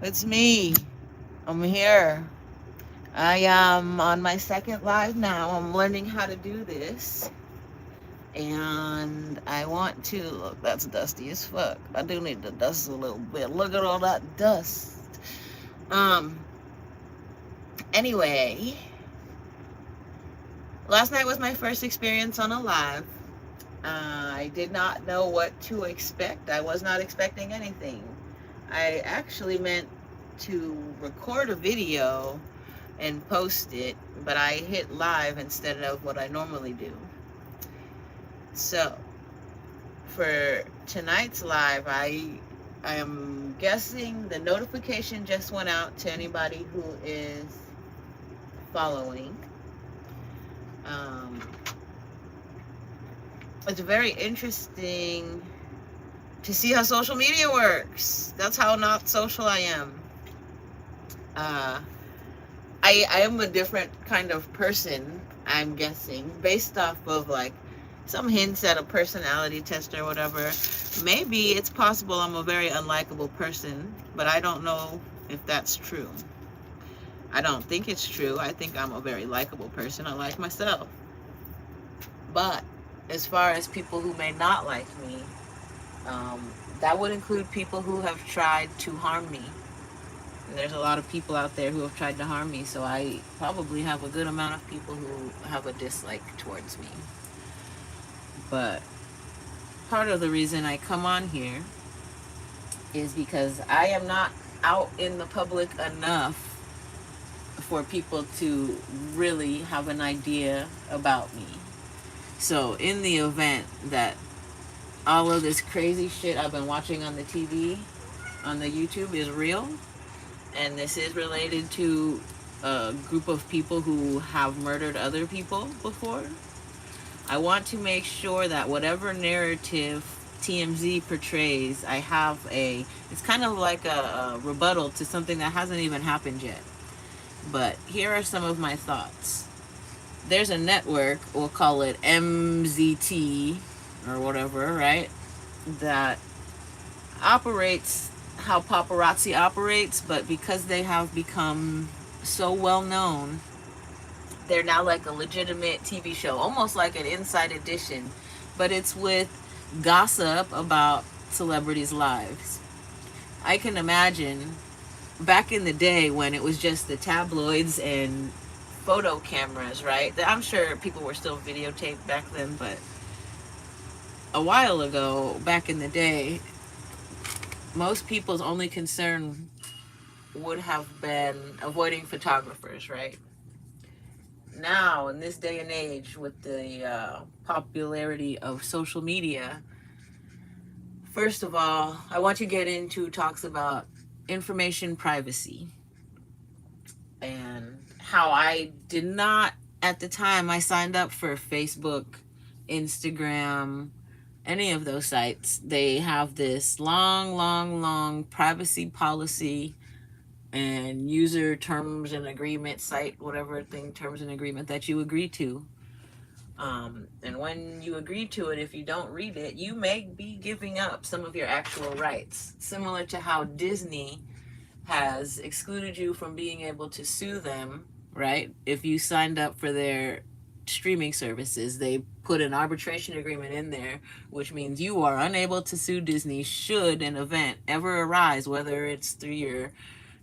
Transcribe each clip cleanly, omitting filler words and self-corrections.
It's me. I'm here. I am on my second live now. I'm learning how to do this. And I want to look, that's dusty as fuck. I do need to dust a little bit. Look at all that dust. Um anyway, last night was my first experience on a live. I did not know what to expect. I was not expecting anything. I actually meant to record a video and post it, but I hit live instead of what I normally do. So, for tonight's live, I am guessing the notification just went out to anybody who is following. Um, it's very interesting to see how social media works. That's how not social I am. Uh, I am a different kind of person, I'm guessing, based off of like some hints at a personality test or whatever. Maybe it's possible I'm a very unlikable person, but I don't know if that's true. I don't think it's true. I think I'm a very likable person. I like myself. But as far as people who may not like me, that would include people who have tried to harm me. There's a lot of people out there who have tried to harm me, so I probably have a good amount of people who have a dislike towards me. But part of the reason I come on here is because I am not out in the public enough for people to really have an idea about me. So, in the event that all of this crazy shit I've been watching on the TV, on the YouTube, is real, and this is related to a group of people who have murdered other people before, I want to make sure that whatever narrative TMZ portrays, I have it's kind of like a rebuttal to something that hasn't even happened yet. But here are some of my thoughts. There's a network, we'll call it MZT or whatever, right? That operates how paparazzi operates, but because they have become so well known, they're now like a legitimate TV show, almost like an Inside Edition, but it's with gossip about celebrities' lives. I can imagine back in the day when it was just the tabloids and photo cameras, right? I'm sure people were still videotaped back then, but a while ago, back in the day, most people's only concern would have been avoiding photographers, right? Now, in this day and age, with the popularity of social media, first of all, I want to get into talks about information privacy and how I did not, at the time I signed up for Facebook, Instagram, any of those sites. They have this long, long, long privacy policy and user terms and agreement site, whatever thing, terms and agreement that you agree to. And when you agree to it, if you don't read it, you may be giving up some of your actual rights. Similar to how Disney has excluded you from being able to sue them, right? If you signed up for their streaming services, they put an arbitration agreement in there, which means you are unable to sue Disney should an event ever arise, whether it's through your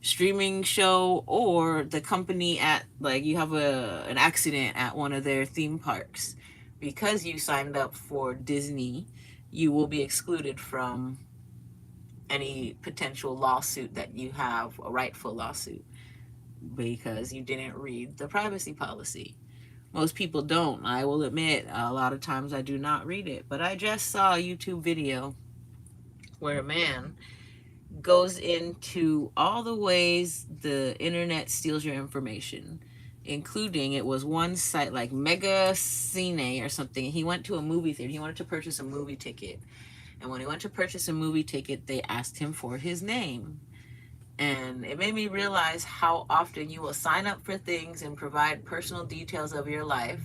streaming show or the company at, like, you have an accident at one of their theme parks. Because you signed up for Disney, you will be excluded from any potential lawsuit that you have, a rightful lawsuit, because you didn't read the privacy policy. Most people don't. I will admit, a lot of times I do not read it. But I just saw a YouTube video where a man goes into all the ways the internet steals your information, including, it was one site like Mega Cine or something. He went to a movie theater. He wanted to purchase a movie ticket. And when he went to purchase a movie ticket, they asked him for his name. And it made me realize how often you will sign up for things and provide personal details of your life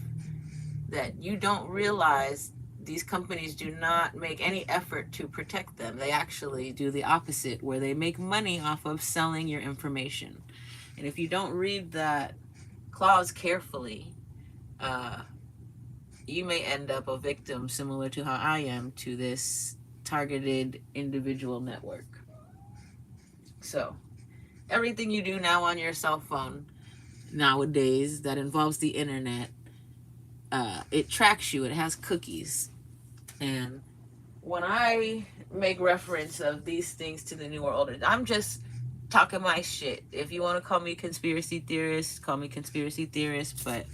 that you don't realize these companies do not make any effort to protect them. They actually do the opposite, where they make money off of selling your information. And if you don't read that clause carefully, uh, you may end up a victim similar to how I am to this targeted individual network. So, everything you do now on your cell phone nowadays that involves the internet, it tracks you. It has cookies. And when I make reference of these things to the New World, I'm just talking my shit. If you want to call me conspiracy theorist, call me conspiracy theorist, but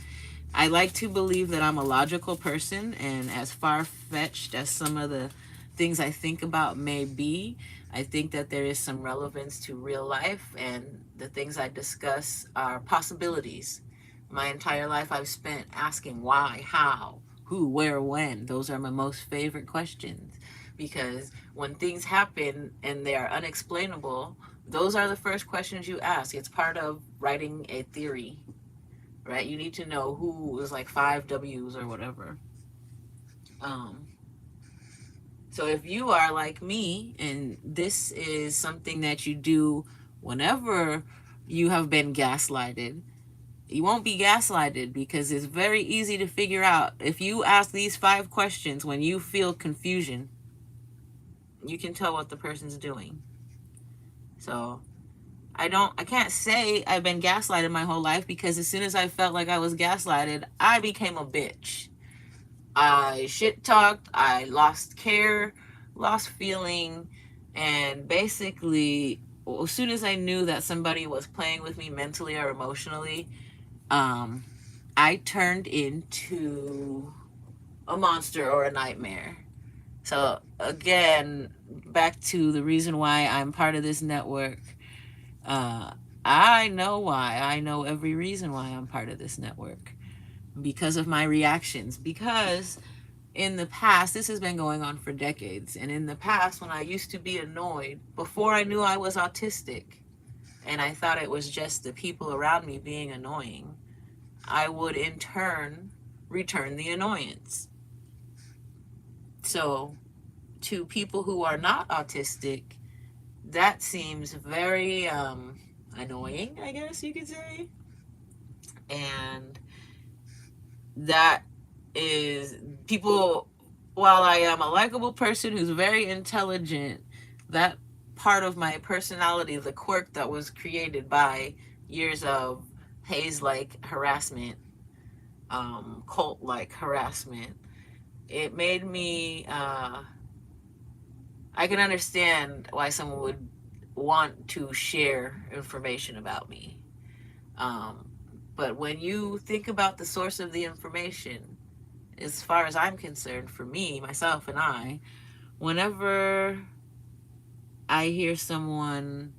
I like to believe that I'm a logical person, and as far-fetched as some of the things I think about may be, I think that there is some relevance to real life, and the things I discuss are possibilities. My entire life I've spent asking why, how, who, where, when. Those are my most favorite questions, because when things happen and they are unexplainable, those are the first questions you ask. It's part of writing a theory, right? You need to know who is like 5 W's or whatever. So if you are like me and this is something that you do whenever you have been gaslighted, you won't be gaslighted, because it's very easy to figure out. If you ask these 5 questions when you feel confusion, you can tell what the person's doing. So I can't say I've been gaslighted my whole life, because as soon as I felt like I was gaslighted, I became a bitch. I shit talked, I lost care, lost feeling, and basically, as soon as I knew that somebody was playing with me mentally or emotionally, I turned into a monster or a nightmare. So again, back to the reason why I'm part of this network. I know why. I know every reason why I'm part of this network. Because of my reactions. Because in the past, this has been going on for decades, and in the past, when I used to be annoyed, before I knew I was autistic, and I thought it was just the people around me being annoying, I would in turn return the annoyance. So, to people who are not autistic, that seems very annoying, I guess you could say. And that is people, while I am a likable person who's very intelligent, that part of my personality, the quirk that was created by years of haze-like harassment, cult-like harassment, it made me, I can understand why someone would want to share information about me. But when you think about the source of the information, as far as I'm concerned, for me, myself, and I, whenever I hear someone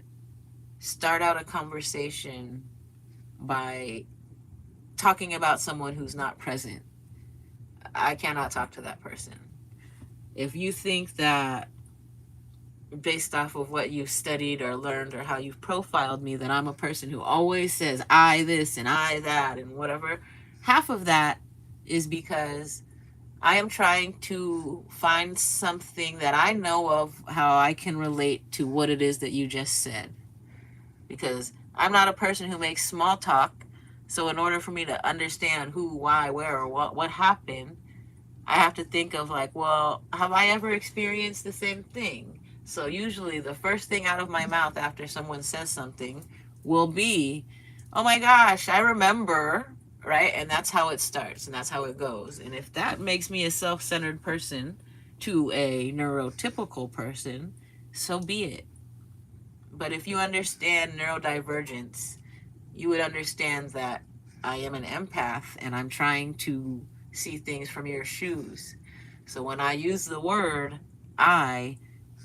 start out a conversation by talking about someone who's not present, I cannot talk to that person. If you think that based off of what you've studied or learned or how you've profiled me, that I'm a person who always says I this and I that and whatever, half of that is because I am trying to find something that I know of how I can relate to what it is that you just said. Because I'm not a person who makes small talk, so in order for me to understand who, why, where, or what happened, I have to think of like, well, have I ever experienced the same thing? So usually the first thing out of my mouth after someone says something will be, oh my gosh, I remember, right? And that's how it starts and that's how it goes. And if that makes me a self-centered person to a neurotypical person, so be it. But if you understand neurodivergence, you would understand that I am an empath and I'm trying to see things from your shoes. So when I use the word I,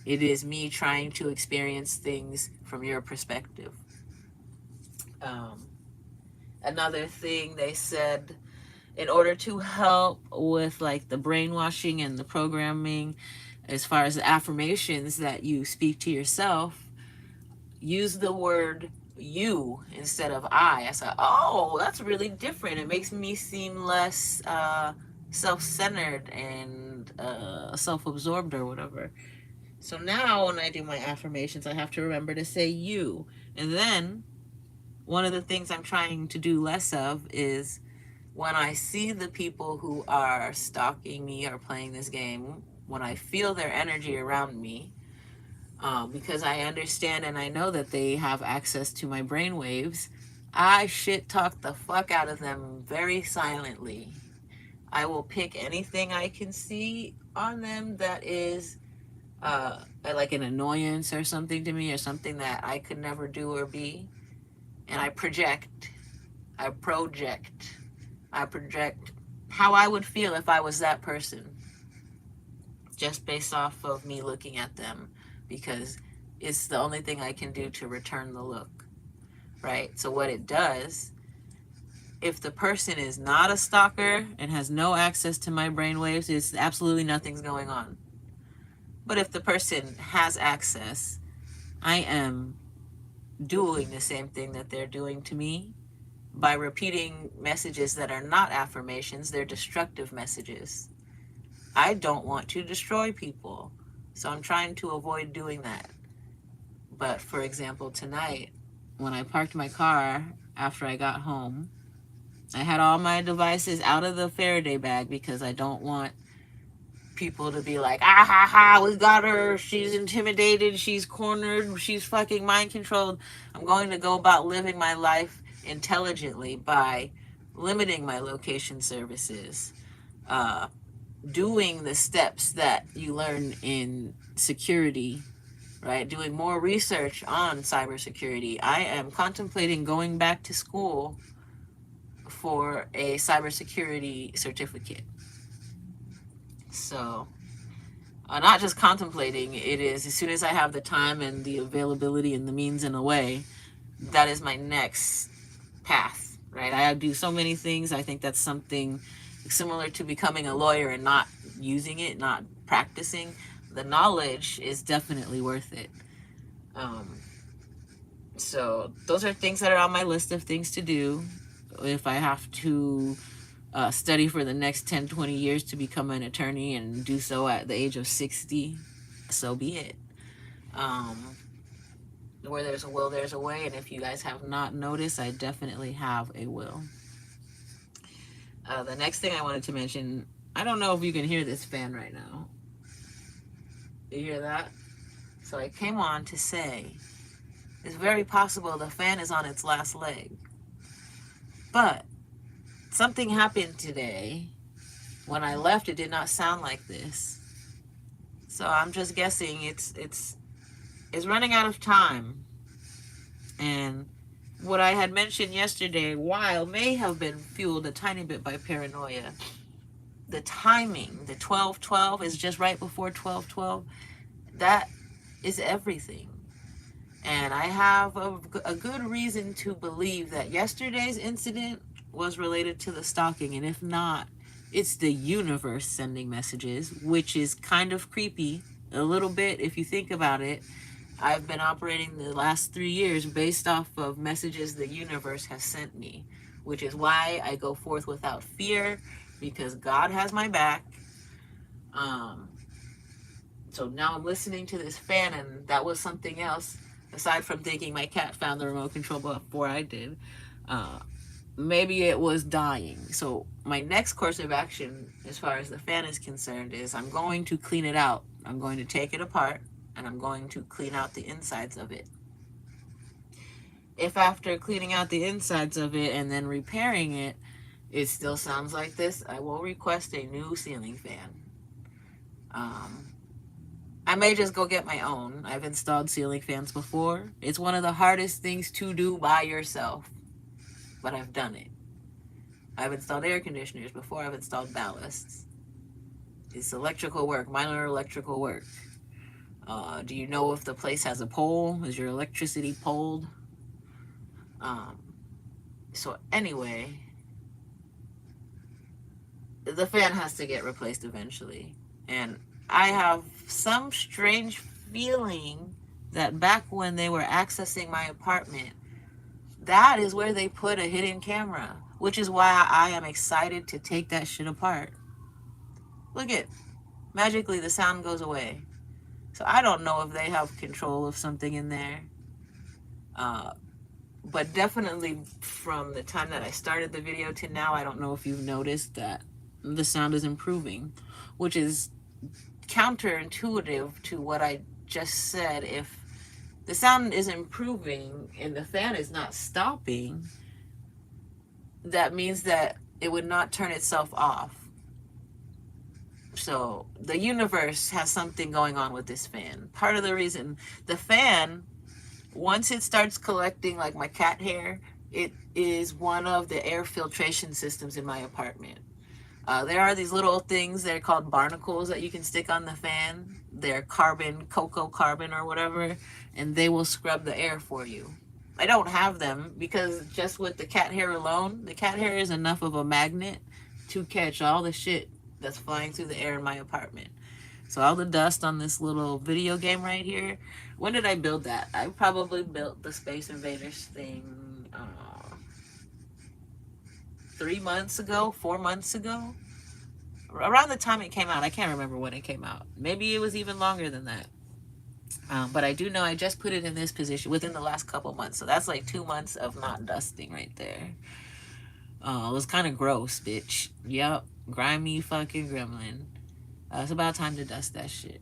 it is me trying to experience things from your perspective. Another thing they said, in order to help with like the brainwashing and the programming, as far as the affirmations that you speak to yourself, use the word you instead of I. I said, oh, that's really different. It makes me seem less self-centered and and self-absorbed or whatever. So now when I do my affirmations, I have to remember to say you. And then one of the things I'm trying to do less of is when I see the people who are stalking me or playing this game, when I feel their energy around me, because I understand and I know that they have access to my brain waves, I shit talk the fuck out of them very silently. I will pick anything I can see on them that is like an annoyance or something to me, or something that I could never do or be, and I project. I project. I project how I would feel if I was that person, just based off of me looking at them, because it's the only thing I can do to return the look, right? So what it does, if the person is not a stalker and has no access to my brainwaves, it's absolutely nothing's going on. But if the person has access, I am doing the same thing that they're doing to me by repeating messages that are not affirmations, they're destructive messages. I don't want to destroy people, so I'm trying to avoid doing that. But for example, tonight, when I parked my car after I got home, I had all my devices out of the Faraday bag because I don't want people to be like, ah ha ha, we got her, she's intimidated, she's cornered, she's fucking mind controlled. I'm going to go about living my life intelligently by limiting my location services, doing the steps that you learn in security, right? Doing more research on cybersecurity. I am contemplating going back to school for a cybersecurity certificate. So, not just contemplating, it is as soon as I have the time and the availability and the means and the way, that is my next path, right? I do so many things. I think that's something similar to becoming a lawyer and not using it, not practicing. The knowledge is definitely worth it. So those are things that are on my list of things to do. If I have to study for the next 10, 20 years to become an attorney and do so at the age of 60, so be it. Where there's a will, there's a way. And if you guys have not noticed, I definitely have a will. The next thing I wanted to mention, I don't know if you can hear this fan right now. You hear that? So I came on to say, it's very possible the fan is on its last leg. But something happened today. When I left, it did not sound like this. So I'm just guessing it's running out of time. And what I had mentioned yesterday, while may have been fueled a tiny bit by paranoia, the timing, the 12:12 is just right before 12:12. That is everything. And I have a good reason to believe that yesterday's incident was related to the stalking. And if not, it's the universe sending messages, which is kind of creepy a little bit if you think about it. I've been operating the last 3 years based off of messages the universe has sent me, which is why I go forth without fear, because God has my back. So now I'm listening to this fan, and that was something else. Aside from thinking my cat found the remote control before I did, maybe it was dying. So my next course of action, as far as the fan is concerned, is I'm going to clean it out. I'm going to take it apart, and I'm going to clean out the insides of it. If after cleaning out the insides of it and then repairing it, it still sounds like this, I will request a new ceiling fan. I may just go get my own. I've installed ceiling fans before. It's one of the hardest things to do by yourself, but I've done it. I've installed air conditioners before. I've installed ballasts. It's electrical work, minor electrical work. Do you know if the place has a pole? Is your electricity poled? So anyway, the fan has to get replaced eventually. And I have some strange feeling that back when they were accessing my apartment, that is where they put a hidden camera, which is why I am excited to take that shit apart. Look at, magically the sound goes away. So I don't know if they have control of something in there. But definitely from the time that I started the video to now, I don't know if you've noticed that the sound is improving, which is counterintuitive to what I just said. If the sound is improving and the fan is not stopping, that means that it would not turn itself off. So the universe has something going on with this fan. Part of the reason the fan, once it starts collecting like my cat hair, it is one of the air filtration systems in my apartment. There are these little things, they're called barnacles, that you can stick on the fan. They're carbon, cocoa carbon or whatever, and they will scrub the air for you. I don't have them because just with the cat hair alone, the cat hair is enough of a magnet to catch all the shit that's flying through the air in my apartment. So all the dust on this little video game right here. When did I build that? I probably built the Space Invaders thing 3 months ago, 4 months ago. Around the time it came out. I can't remember when it came out. Maybe it was even longer than that. But I do know I just put it in this position within the last couple months. So that's like 2 months of not dusting right there. It was kind of gross, bitch. Yep. Grimy fucking gremlin. It's about time to dust that shit.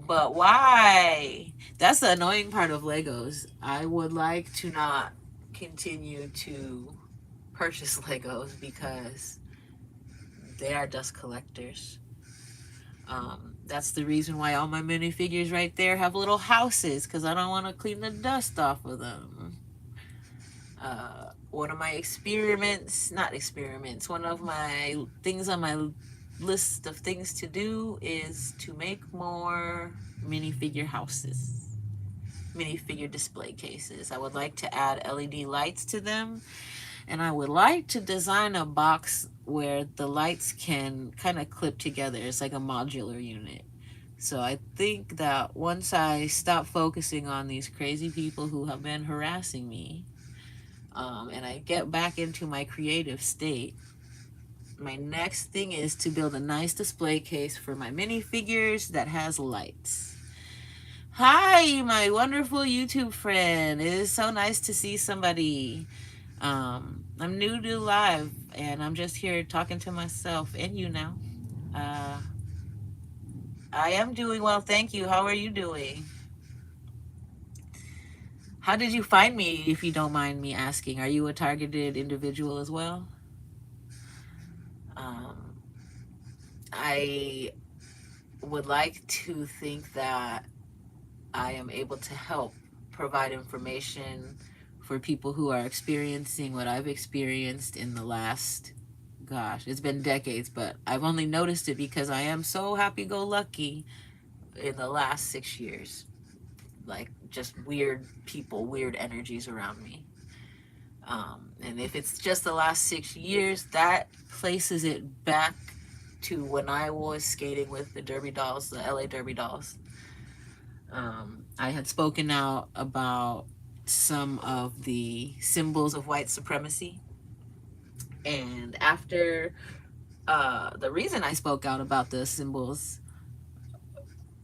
But why? That's the annoying part of Legos. I would like to not continue to purchase Legos because they are dust collectors. That's the reason why all my minifigures right there have little houses, because I don't want to clean the dust off of them. One of my one of my things on my list of things to do is to make more minifigure houses, minifigure display cases. I would like to add LED lights to them, and I would like to design a box where the lights can kind of clip together. It's like a modular unit. So I think that once I stop focusing on these crazy people who have been harassing me, and I get back into my creative state, my next thing is to build a nice display case for my minifigures that has lights. Hi, my wonderful YouTube friend. It is so nice to see somebody. I'm new to live, and I'm just here talking to myself and you now. I am doing well, thank you. How are you doing? How did you find me, if you don't mind me asking? Are you a targeted individual as well? I would like to think that I am able to help provide information for people who are experiencing what I've experienced in the last, gosh, it's been decades, but I've only noticed it because I am so happy-go-lucky in the last 6 years. Like, just weird people, weird energies around me. And if it's just the last 6 years, that places it back to when I was skating with the Derby Dolls, the LA Derby Dolls. I had spoken out about some of the symbols of white supremacy. And after the reason I spoke out about the symbols,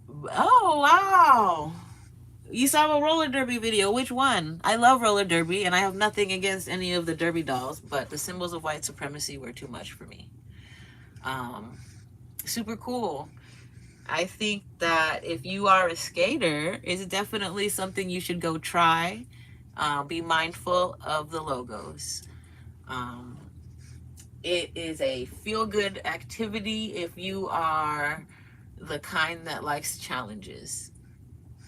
oh wow, you saw a roller derby video. Which one? I love roller derby, and I have nothing against any of the Derby Dolls, but the symbols of white supremacy were too much for me. Super cool. I think that if you are a skater, it's definitely something you should go try. Be mindful of the logos. It is a feel-good activity if you are the kind that likes challenges.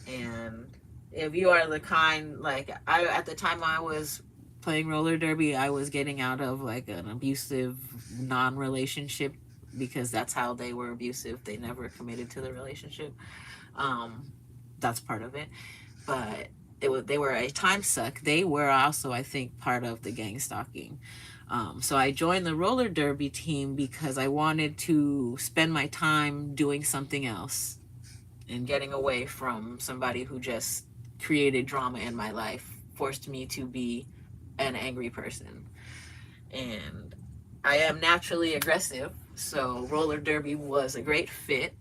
And if you are the kind, like, at the time I was playing roller derby, I was getting out of like an abusive non-relationship, because that's how they were abusive. They never committed to the relationship. That's part of it. But they were a time suck. They were also, I think, part of the gang stalking. So I joined the roller derby team because I wanted to spend my time doing something else and getting away from somebody who just created drama in my life, forced me to be an angry person. And I am naturally aggressive, So roller derby was a great fit.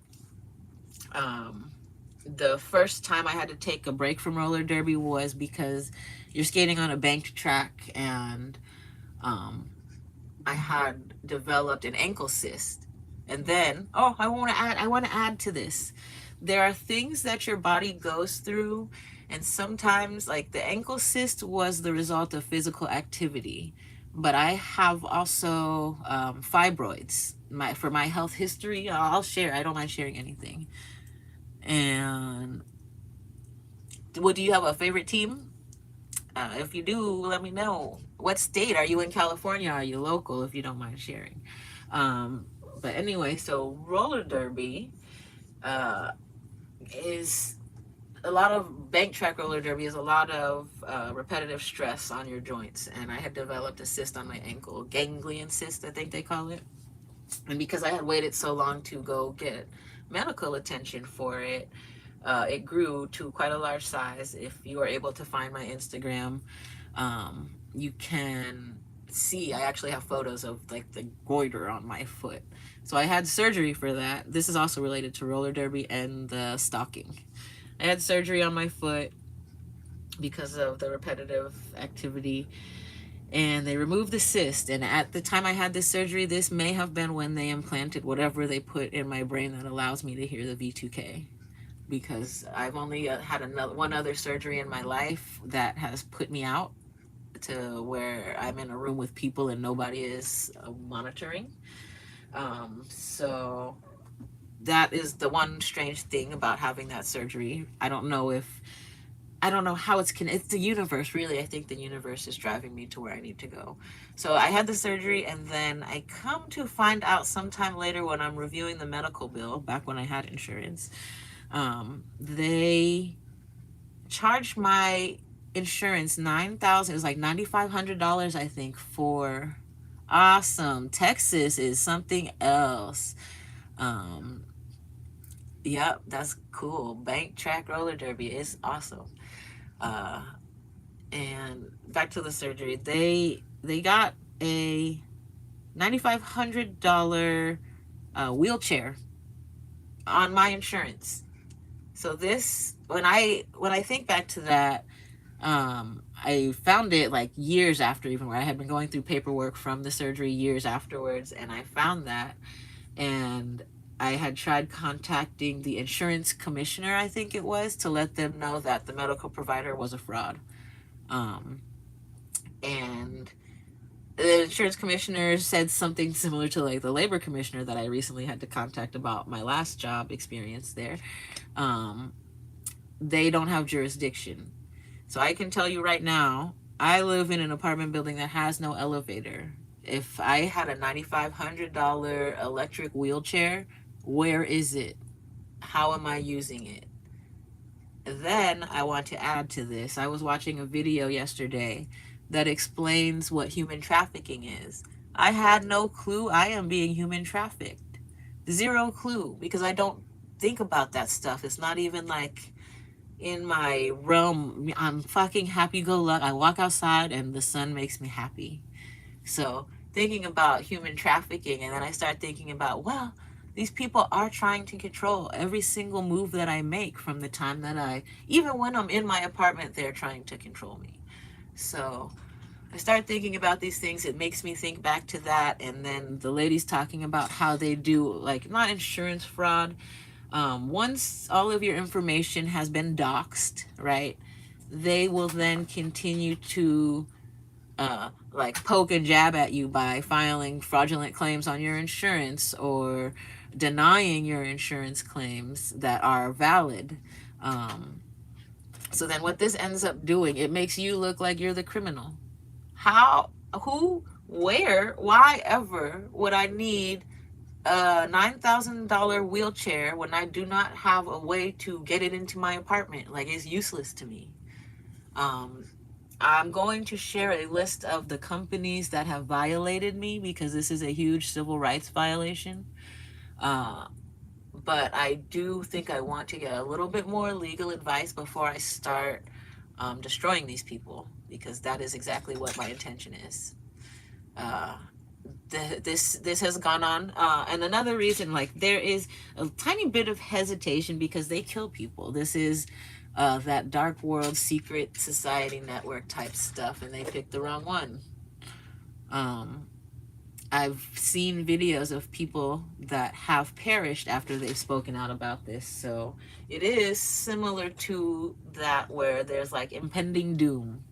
The first time I had to take a break from roller derby was because you're skating on a banked track, and um, I had developed an ankle cyst. And then, oh, I want to add to this. There are things that your body goes through, and sometimes, like, the ankle cyst was the result of physical activity. But I have also fibroids. For my health history, I'll share. I don't mind sharing anything. And what do you have a favorite team? If you do, let me know. What state are you in? California? Are you local? If you don't mind sharing. Um, but anyway, so roller derby uh, is a lot of bank track roller derby is a lot of repetitive stress on your joints, and I had developed a cyst on my ankle, ganglion cyst, I think they call it. And because I had waited so long to go get medical attention for it, it grew to quite a large size. If you are able to find my Instagram, you can see I actually have photos of like the goiter on my foot. So I had surgery for that. This is also related to roller derby and the stalking. I had surgery on my foot because of the repetitive activity, and they removed the cyst. And at the time I had this surgery, this may have been when they implanted whatever they put in my brain that allows me to hear the V2K, because I've only had one other surgery in my life that has put me out to where I'm in a room with people and nobody is monitoring. So that is the one strange thing about having that surgery. I don't know how it's the universe, really. I think the universe is driving me to where I need to go. So I had the surgery, and then I come to find out sometime later when I'm reviewing the medical bill, back when I had insurance, they charged my insurance $9,000. It was like $9,500, I think, for awesome. Texas is something else. Yep, that's cool. Bank track roller derby is awesome. And back to the surgery, they got a $9,500 wheelchair on my insurance. So this, when I think back to that, I found it like years after, even where I had been going through paperwork from the surgery years afterwards, and I found that, and I had tried contacting the insurance commissioner, I think it was, to let them know that the medical provider was a fraud. And the insurance commissioner said something similar to like the labor commissioner that I recently had to contact about my last job experience there. They don't have jurisdiction. So I can tell you right now, I live in an apartment building that has no elevator. If I had a $9,500 electric wheelchair, where is it? How am I using it? Then I want to add to this. I was watching a video yesterday that explains what human trafficking is. I had no clue I am being human trafficked. Zero clue, because I don't think about that stuff. It's not even like in my realm. I'm fucking happy-go-lucky. I walk outside and the sun makes me happy. So thinking about human trafficking, and then I start thinking about, well, these people are trying to control every single move that I make from the time that even when I'm in my apartment, they're trying to control me. So I start thinking about these things. It makes me think back to that. And then the lady's talking about how they do, like, not insurance fraud. Once all of your information has been doxed, right, they will then continue to like poke and jab at you by filing fraudulent claims on your insurance or denying your insurance claims that are valid. So then what this ends up doing, it makes you look like you're the criminal. How, who, where, why ever would I need a $9,000 wheelchair when I do not have a way to get it into my apartment? Like, it's useless to me. I'm going to share a list of the companies that have violated me, because this is a huge civil rights violation. But I do think I want to get a little bit more legal advice before I start destroying these people, because that is exactly what my intention is. this has gone on. And another reason, like, there is a tiny bit of hesitation because they kill people. This is that dark world secret society network type stuff, and they picked the wrong one. um I've seen videos of people that have perished after they've spoken out about this. So it is similar to that, where there's like impending doom.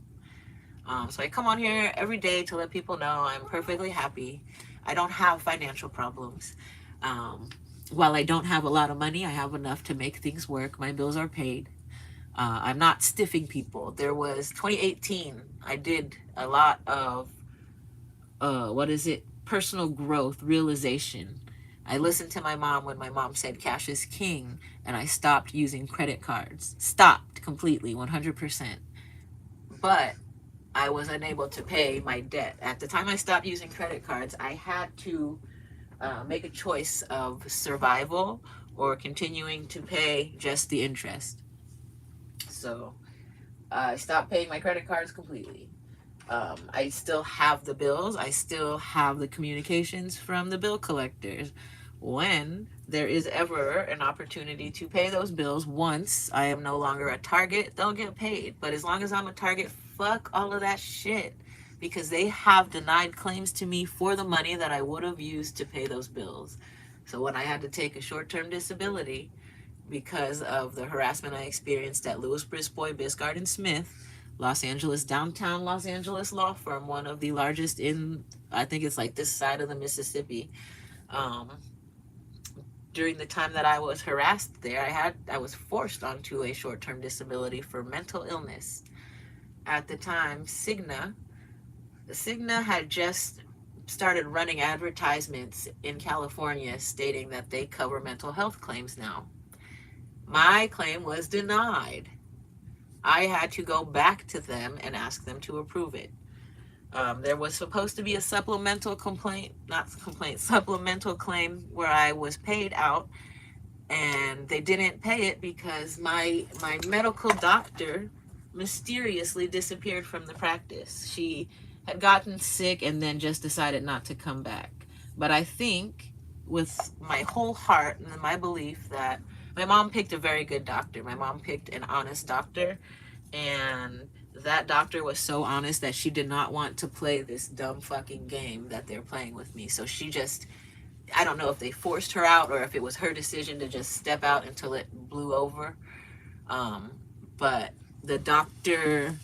So I come on here every day to let people know I'm perfectly happy. I don't have financial problems. Um, while I don't have a lot of money, I have enough to make things work. My bills are paid. I'm not stiffing people. There was 2018. I did a lot of what is it? Personal growth, realization. I listened to my mom when my mom said cash is king, and I stopped using credit cards. Stopped completely, 100%. But I was unable to pay my debt. At the time I stopped using credit cards, I had to make a choice of survival or continuing to pay just the interest. So I stopped paying my credit cards completely. I still have the bills. I still have the communications from the bill collectors. When there is ever an opportunity to pay those bills, once I am no longer a target, they'll get paid. But as long as I'm a target, fuck all of that shit. Because they have denied claims to me for the money that I would have used to pay those bills. So when I had to take a short-term disability because of the harassment I experienced at Lewis Brisbois, Biscard and Smith, Los Angeles, downtown Los Angeles law firm, one of the largest in, I think it's like this side of the Mississippi. Um, During the time that I was harassed there, I was forced onto a short-term disability for mental illness. At the time, Cigna had just started running advertisements in California stating that they cover mental health claims now. My claim was denied. I had to go back to them and ask them to approve it. There was supposed to be a supplemental supplemental claim where I was paid out, and they didn't pay it because my medical doctor mysteriously disappeared from the practice. She had gotten sick and then just decided not to come back. But I think with my whole heart and my belief that my mom picked a very good doctor. My mom picked an honest doctor, and that doctor was so honest that she did not want to play this dumb fucking game that they're playing with me. So she just, I don't know if they forced her out or if it was her decision to just step out until it blew over. But the doctor,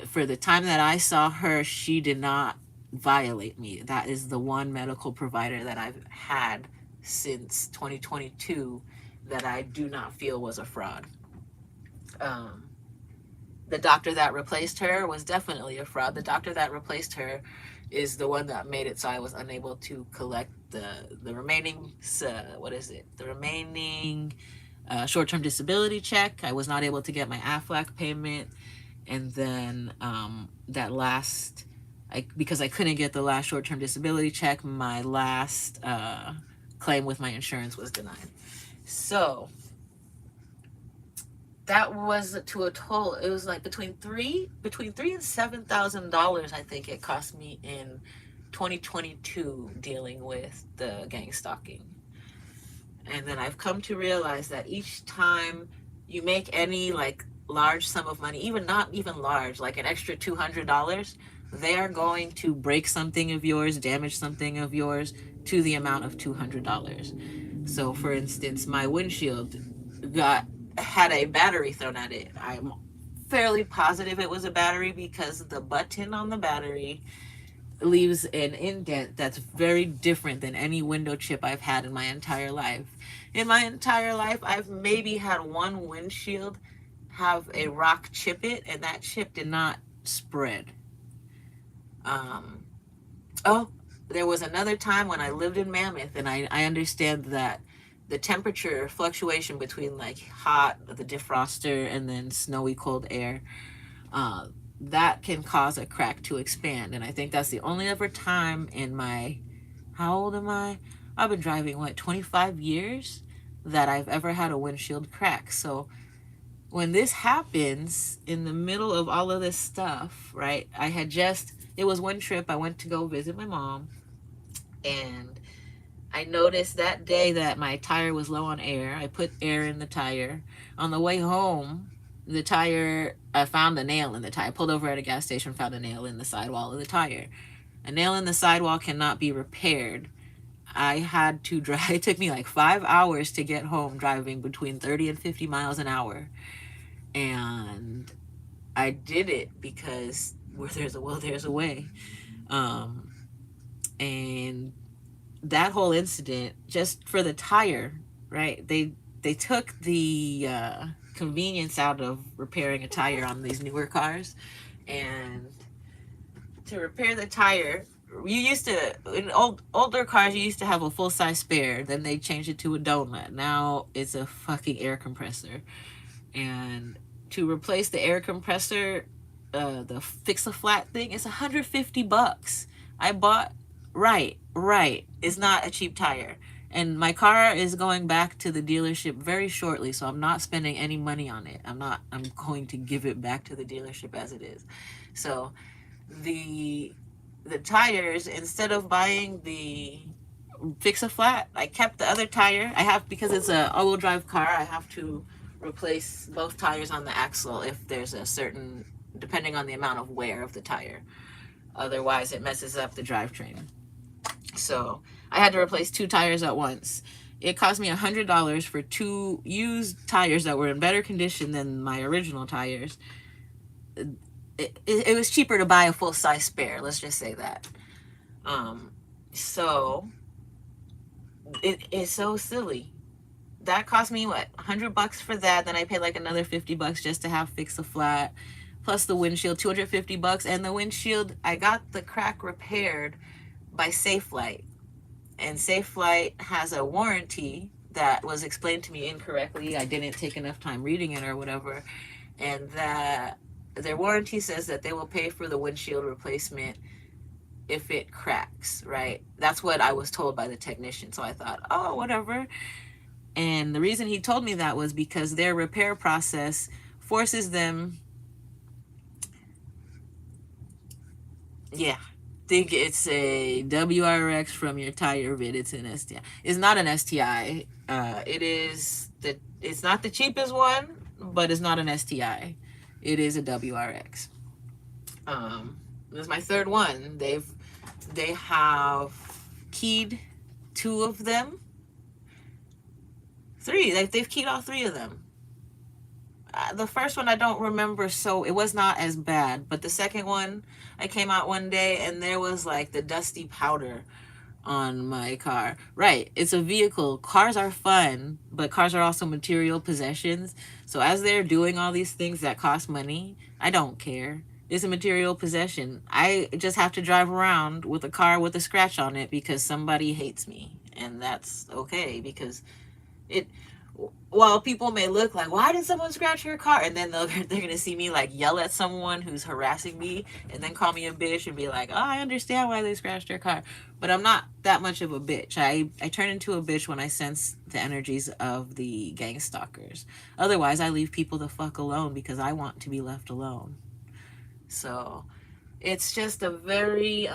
for the time that I saw her, she did not violate me. That is the one medical provider that I've had since 2022 that I do not feel was a fraud. The doctor that replaced her was definitely a fraud. The doctor that replaced her is the one that made it so I was unable to collect the remaining the remaining short-term disability check. I was not able to get my AFLAC payment, and then because I couldn't get the last short-term disability check, my last claim with my insurance was denied. So that was to a total, it was like between $3,000 and $7,000, I think it cost me in 2022 dealing with the gang stalking. And then I've come to realize that each time you make any like large sum of money, even not even large, like an extra $200, they are going to break something of yours, damage something of yours to the amount of $200. So for instance, my windshield had a battery thrown at it. I'm fairly positive it was a battery because the button on the battery leaves an indent that's very different than any window chip I've had in my entire life. In my entire life, I've maybe had one windshield have a rock chip it, and that chip did not spread. There was another time when I lived in Mammoth, and I understand that the temperature fluctuation between like hot, the defroster, and then snowy cold air, that can cause a crack to expand. And I think that's the only ever time in my, how old am I? I've been driving, 25 years, that I've ever had a windshield crack. So when this happens in the middle of all of this stuff, right? It was one trip I went to go visit my mom. And I noticed that day that my tire was low on air. I put air in the tire. On the way home, the tire, I found a nail in the tire. I pulled over at a gas station, found a nail in the sidewall of the tire. A nail in the sidewall cannot be repaired. I had to drive, it took me like 5 hours to get home driving between 30 and 50 miles an hour. And I did it because where there's a will, there's a way. Um, and that whole incident, just for the tire, right? They took the convenience out of repairing a tire on these newer cars, and to repair the tire, you used to, in older cars, you used to have a full size spare. Then they changed it to a donut. Now it's a fucking air compressor, and to replace the air compressor, the fix a flat thing, it's $150. I bought right. It's not a cheap tire. And my car is going back to the dealership very shortly, so I'm not spending any money on it. I'm going to give it back to the dealership as it is. So the the tires, instead of buying the fix a flat, I kept the other tire. I have, because it's a all-wheel drive car, I have to replace both tires on the axle if there's a certain, depending on the amount of wear of the tire. Otherwise, it messes up the drivetrain. So I had to replace 2 tires at once. It cost me $100 for 2 used tires that were in better condition than my original tires. It was cheaper to buy a full-size spare, let's just say that. So it's so silly. That cost me what, $100 for that. Then I paid like another $50 just to have fix a flat, plus the windshield, $250. And the windshield, I got the crack repaired by Safelite, and Safelite has a warranty that was explained to me incorrectly. I didn't take enough time reading it or whatever, and that their warranty says that they will pay for the windshield replacement if it cracks, right? That's what I was told by the technician. So I thought, oh, whatever. And the reason he told me that was because their repair process forces them, think it's a WRX from your tire vid. It's an STI. It's not an STI. It's not the cheapest one, but it's not an STI. It is a WRX. This is my 3rd one. They have keyed 2 of them. 3. They've keyed all 3 of them. The first one I don't remember, so it was not as bad. But the second one, I came out one day and there was like the dusty powder on my car. Right, it's a vehicle. Cars are fun, but cars are also material possessions. So as they're doing all these things that cost money, I don't care. It's a material possession. I just have to drive around with a car with a scratch on it because somebody hates me. And that's okay, because while people may look like, why did someone scratch your car? And then they're going to see me like yell at someone who's harassing me and then call me a bitch and be like, oh, I understand why they scratched your car. But I'm not that much of a bitch. I turn into a bitch when I sense the energies of the gang stalkers. Otherwise, I leave people the fuck alone because I want to be left alone. So it's just a very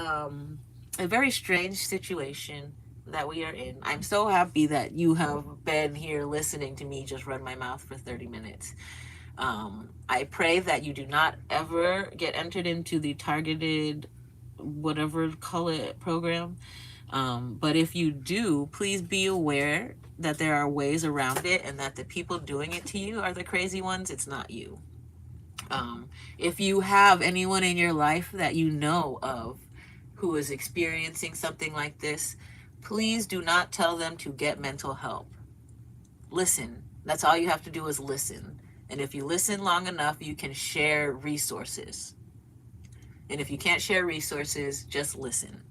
strange situation that we are in. I'm so happy that you have been here listening to me just run my mouth for 30 minutes. I pray that you do not ever get entered into the targeted, whatever call it, program. But if you do, please be aware that there are ways around it and that the people doing it to you are the crazy ones. It's not you. If you have anyone in your life that you know of who is experiencing something like this, please do not tell them to get mental help. Listen. That's all you have to do is listen. And if you listen long enough, you can share resources. And if you can't share resources, just listen.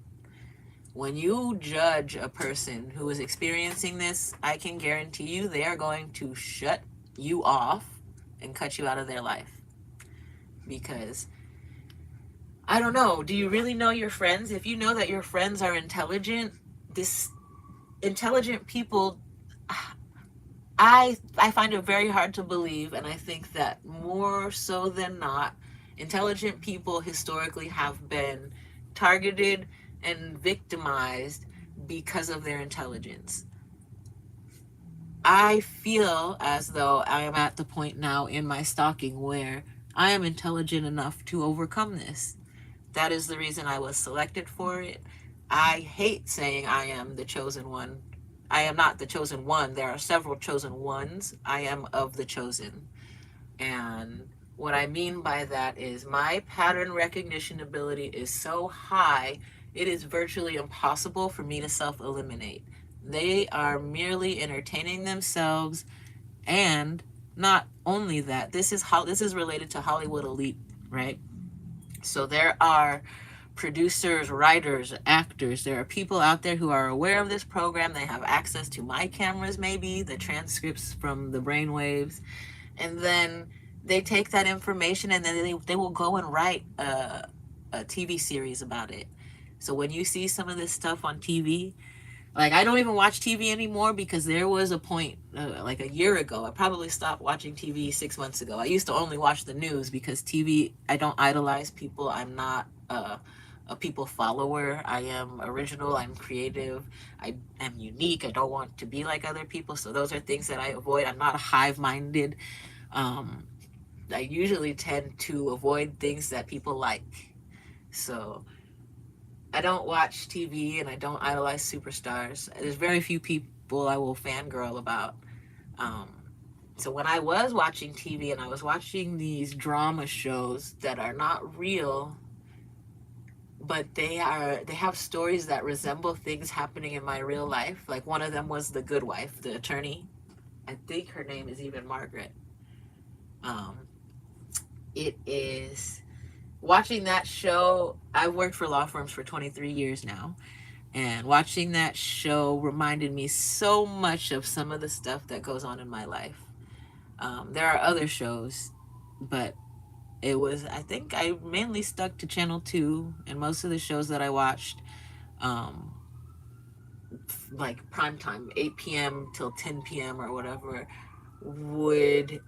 When you judge a person who is experiencing this, I can guarantee you they are going to shut you off and cut you out of their life. Because, I don't know, do you really know your friends? If you know that your friends are intelligent, intelligent people, I find it very hard to believe, and I think that more so than not, intelligent people historically have been targeted and victimized because of their intelligence. I feel as though I am at the point now in my stalking where I am intelligent enough to overcome this. That is the reason I was selected for it. I hate saying I am the chosen one. I am not the chosen one. There are several chosen ones. I am of the chosen. And what I mean by that is my pattern recognition ability is so high, it is virtually impossible for me to self-eliminate. They are merely entertaining themselves, and not only that, this is related to Hollywood elite, right? So there are producers, writers, actors. There are people out there who are aware of this program. They have access to my cameras, maybe the transcripts from the brainwaves, and then they take that information and then they will go and write a TV series about it. So when you see some of this stuff on TV, like, I don't even watch TV anymore because there was a point, like a year ago, I probably stopped watching TV 6 months ago. I used to only watch the news because TV, I don't idolize people. I'm not a people follower. I am original. I'm creative. I am unique. I don't want to be like other people. So those are things that I avoid. I'm not hive-minded. I usually tend to avoid things that people like. So I don't watch TV and I don't idolize superstars. There's very few people I will fangirl about. So when I was watching TV and I was watching these drama shows that are not real, but they have stories that resemble things happening in my real life. Like one of them was The Good Wife, the attorney. I think her name is even Margaret. It is watching that show. I've worked for law firms for 23 years now, and watching that show reminded me so much of some of the stuff that goes on in my life. There are other shows, but I think I mainly stuck to Channel 2, and most of the shows that I watched, like prime time, 8 p.m. till 10 p.m. or whatever, would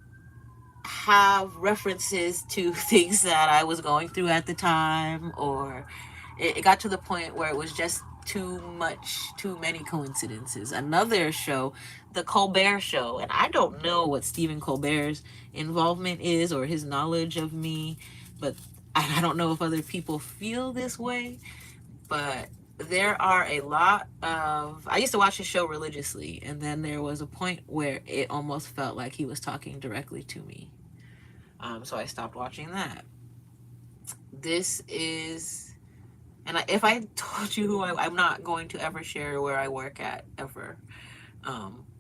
have references to things that I was going through at the time, or it got to the point where it was just too many coincidences. Another show, The Colbert Show, and I don't know what Stephen Colbert's involvement is or his knowledge of me, but I don't know if other people feel this way, but there are a lot of, I used to watch his show religiously, and then there was a point where it almost felt like he was talking directly to me. So I stopped watching that. This is, and if I told you who I'm not going to ever share where I work at, ever.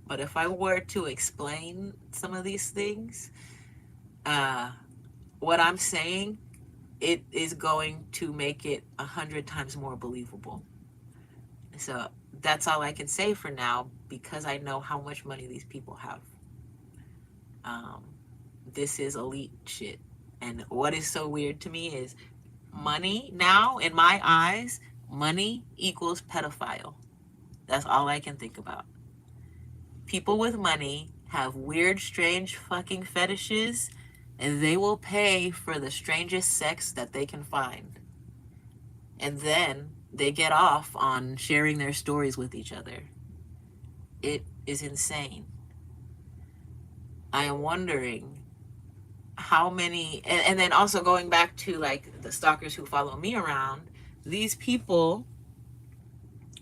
But if I were to explain some of these things, what I'm saying, it is going to make it 100 times more believable. So that's all I can say for now, because I know how much money these people have. This is elite shit. And what is so weird to me is money now, in my eyes, money equals pedophile. That's all I can think about. People with money have weird, strange fucking fetishes, and they will pay for the strangest sex that they can find. And then they get off on sharing their stories with each other. It is insane. I am wondering how many, and then also going back to like the stalkers who follow me around, these people,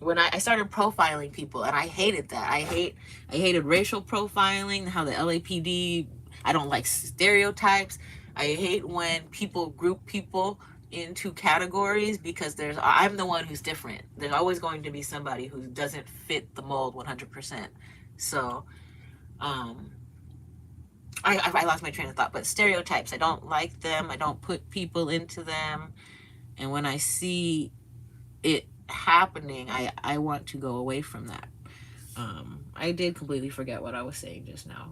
when I started profiling people, and I hated that. I hated racial profiling, how the LAPD, I don't like stereotypes. I hate when people group people into categories, because I'm the one who's different. There's always going to be somebody who doesn't fit the mold 100%. So, I lost my train of thought, but stereotypes, I don't like them. I don't put people into them. And when I see it happening, I want to go away from that. I did completely forget what I was saying just now.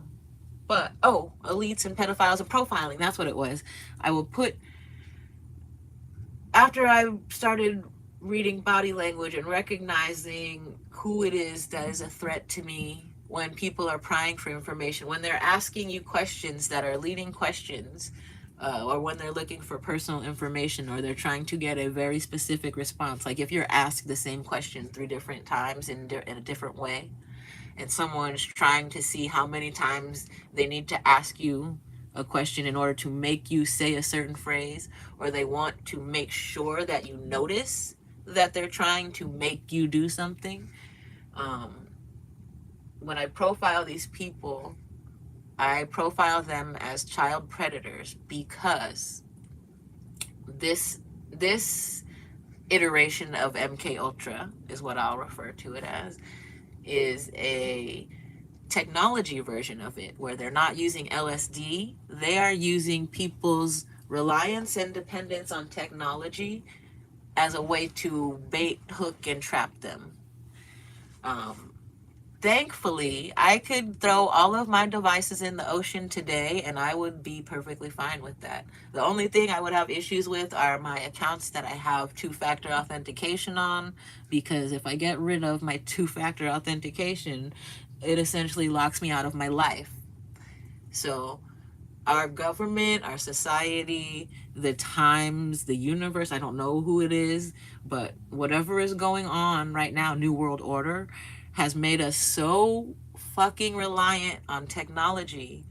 But, elites and pedophiles and profiling, that's what it was. I will put, after I started reading body language and recognizing who it is that is a threat to me, when people are prying for information, when they're asking you questions that are leading questions, or when they're looking for personal information, or they're trying to get a very specific response. Like if you're asked the same question 3 different times in a different way, and someone's trying to see how many times they need to ask you a question in order to make you say a certain phrase, or they want to make sure that you notice that they're trying to make you do something. Um, when I profile these people, I profile them as child predators because this iteration of MK Ultra is what I'll refer to it as, is a technology version of it where they're not using LSD. They are using people's reliance and dependence on technology as a way to bait, hook, and trap them. Um, Thankfully, I could throw all of my devices in the ocean today and I would be perfectly fine with that. The only thing I would have issues with are my accounts that I have two-factor authentication on, because if I get rid of my two-factor authentication, it essentially locks me out of my life. So our government, our society, the times, the universe, I don't know who it is, but whatever is going on right now, New World Order, has made us so fucking reliant on technology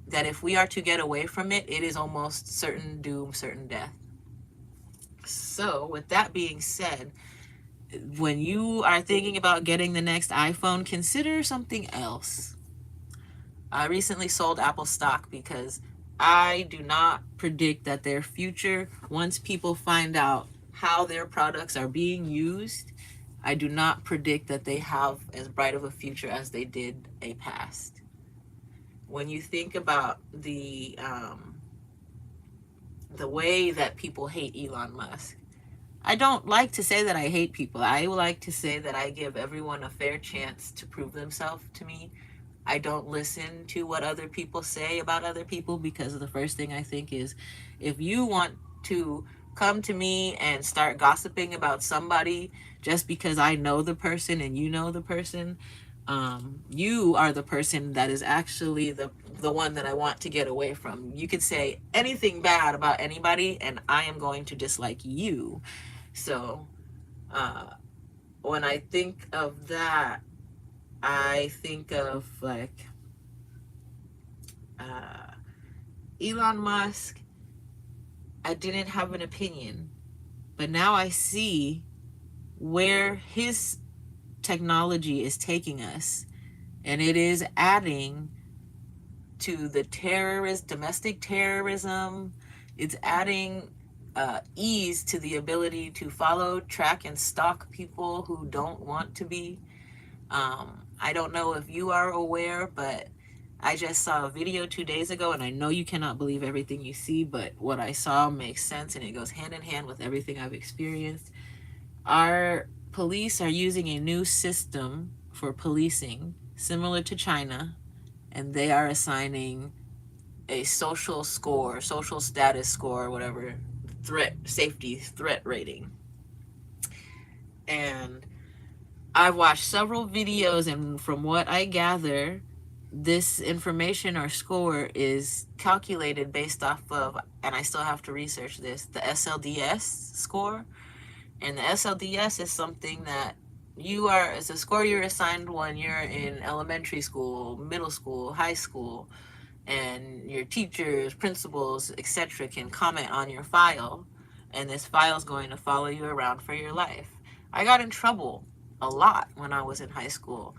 that if we are to get away from it, it is almost certain doom, certain death. So, with that being said, when you are thinking about getting the next iPhone, consider something else. I recently sold Apple stock because I do not predict that their future, once people find out how their products are being used, I do not predict that they have as bright of a future as they did a past. When you think about the way that people hate Elon Musk, I don't like to say that I hate people. I like to say that I give everyone a fair chance to prove themselves to me. I don't listen to what other people say about other people, because the first thing I think is, if you want to come to me and start gossiping about somebody just because I know the person and you know the person, you are the person that is actually the one that I want to get away from. You could say anything bad about anybody and I am going to dislike you. So when I think of that, I think of like Elon Musk. I didn't have an opinion, but now I see where his technology is taking us, and it is adding to the domestic terrorism. It's adding ease to the ability to follow, track, and stalk people who don't want to be. I don't know if you are aware, but I just saw a video 2 days ago, and I know you cannot believe everything you see, but what I saw makes sense and it goes hand in hand with everything I've experienced. Our police are using a new system for policing similar to China, and they are assigning a social score, social status score, whatever, safety threat rating. And I've watched several videos, and from what I gather, this information or score is calculated based off of, and I still have to research this, the SLDS score. And the SLDS is something that it's a score you're assigned when you're in elementary school, middle school, high school, and your teachers, principals, etc. can comment on your file, and this file is going to follow you around for your life. I got in trouble a lot when I was in high school.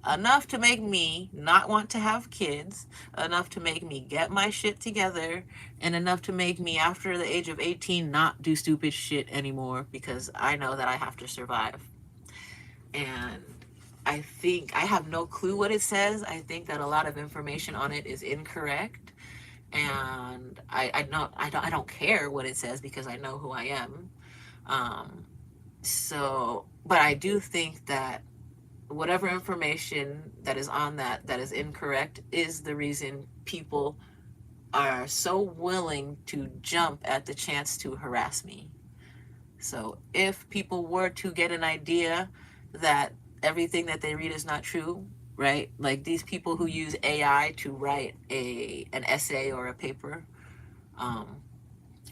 Enough to make me not want to have kids, enough to make me get my shit together, and enough to make me, after the age of 18, not do stupid shit anymore, because I know that I have to survive. And I think, I have no clue what it says. I think that a lot of information on it is incorrect. And I don't care what it says, because I know who I am. But I do think that whatever information that is on that is incorrect is the reason people are so willing to jump at the chance to harass me. So if people were to get an idea that everything that they read is not true, right? Like these people who use AI to write an essay or a paper, um,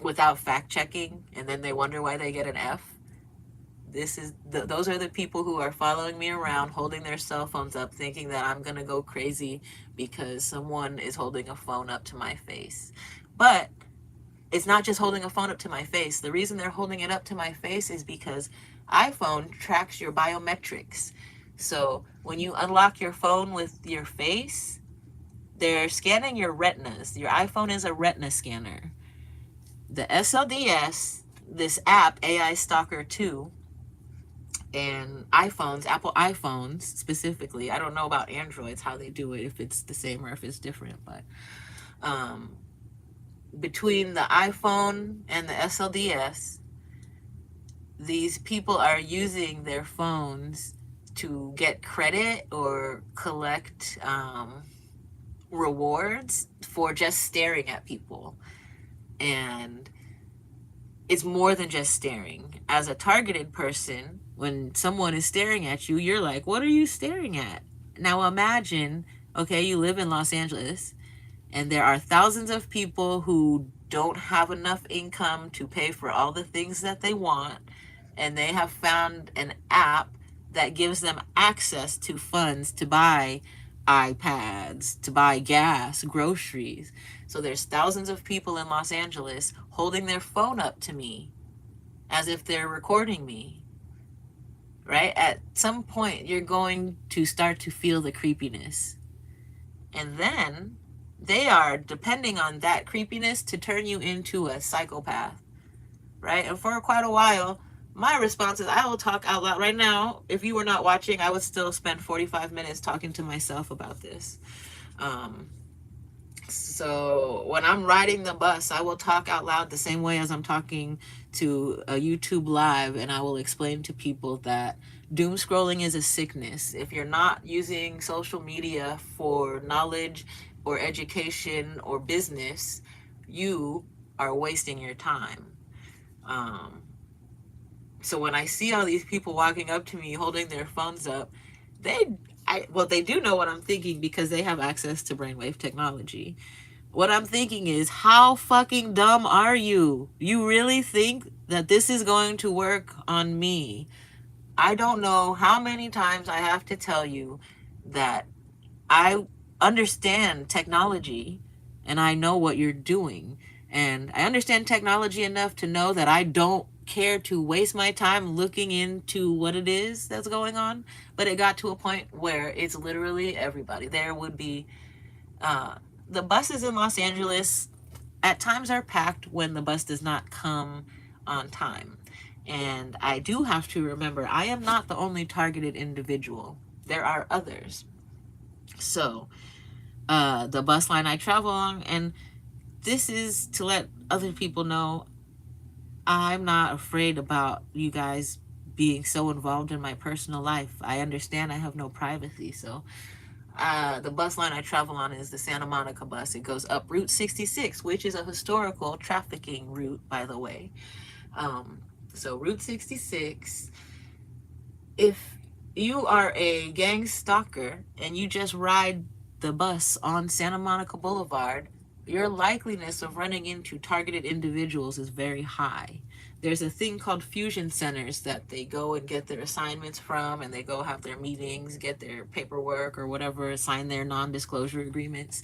without fact checking, and then they wonder why they get an F. Those are the people who are following me around, holding their cell phones up, thinking that I'm gonna go crazy because someone is holding a phone up to my face. But it's not just holding a phone up to my face. The reason they're holding it up to my face is because iPhone tracks your biometrics. So when you unlock your phone with your face, they're scanning your retinas. Your iPhone is a retina scanner. The SLDS, this app, AI Stalker 2, and iPhones, Apple iPhones specifically, I don't know about Androids, how they do it, if it's the same or if it's different, but between the iPhone and the SLDS, these people are using their phones to get credit or collect rewards for just staring at people. And it's more than just staring. As a targeted person, when someone is staring at you, you're like, what are you staring at? Now imagine, okay, you live in Los Angeles, and there are thousands of people who don't have enough income to pay for all the things that they want, and they have found an app that gives them access to funds to buy iPads, to buy gas, groceries. So there's thousands of people in Los Angeles holding their phone up to me as if they're recording me. Right? At some point, you're going to start to feel the creepiness. And then they are depending on that creepiness to turn you into a psychopath. Right? And for quite a while, my response is I will talk out loud. Right now, if you were not watching, I would still spend 45 minutes talking to myself about this. So when I'm riding the bus, I will talk out loud the same way as I'm talking to a YouTube live, and I will explain to people that doom scrolling is a sickness. If you're not using social media for knowledge or education or business, you are wasting your time. So when I see all these people walking up to me holding their phones up, they do know what I'm thinking because they have access to brainwave technology. What I'm thinking is, how fucking dumb are you? You really think that this is going to work on me? I don't know how many times I have to tell you that I understand technology and I know what you're doing. And I understand technology enough to know that I don't care to waste my time looking into what it is that's going on. But it got to a point where it's literally everybody. There would be the buses in Los Angeles at times are packed when the bus does not come on time. And I do have to remember, I am not the only targeted individual. There are others. So, the bus line I travel on, and this is to let other people know I'm not afraid about you guys being so involved in my personal life. I understand I have no privacy, so the bus line I travel on is the Santa Monica bus. It goes up Route 66, which is a historical trafficking route, by the way. So Route 66, if you are a gang stalker and you just ride the bus on Santa Monica Boulevard, your likeliness of running into targeted individuals is very high. There's a thing called fusion centers that they go and get their assignments from, and they go have their meetings, get their paperwork or whatever, sign their non-disclosure agreements.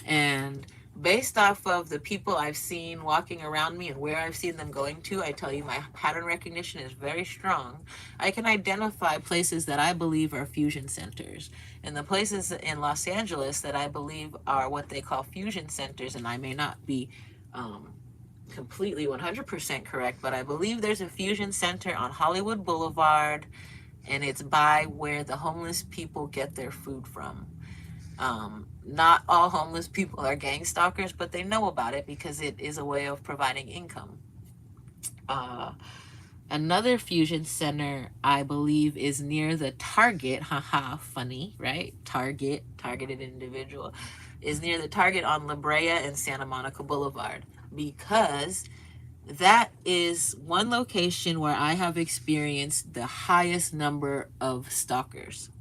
And based off of the people I've seen walking around me and where I've seen them going to, I tell you my pattern recognition is very strong. I can identify places that I believe are fusion centers. And the places in Los Angeles that I believe are what they call fusion centers, and I may not be completely 100% correct, but I believe there's a fusion center on Hollywood Boulevard, and it's by where the homeless people get their food from. Not all homeless people are gang stalkers, but they know about it because it is a way of providing income. Another fusion center, I believe, is near the Target. Haha, funny, right? Targeted individual, is near the Target on La Brea and Santa Monica Boulevard, because that is one location where I have experienced the highest number of stalkers,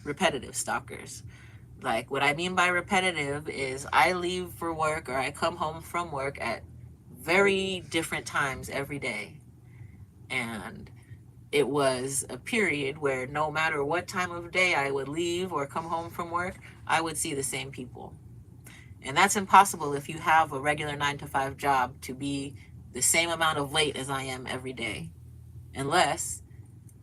repetitive stalkers. Like, what I mean by repetitive is I leave for work or I come home from work at very different times every day. And it was a period where no matter what time of day I would leave or come home from work, I would see the same people. And that's impossible if you have a regular 9 to 5 job to be the same amount of late as I am every day, unless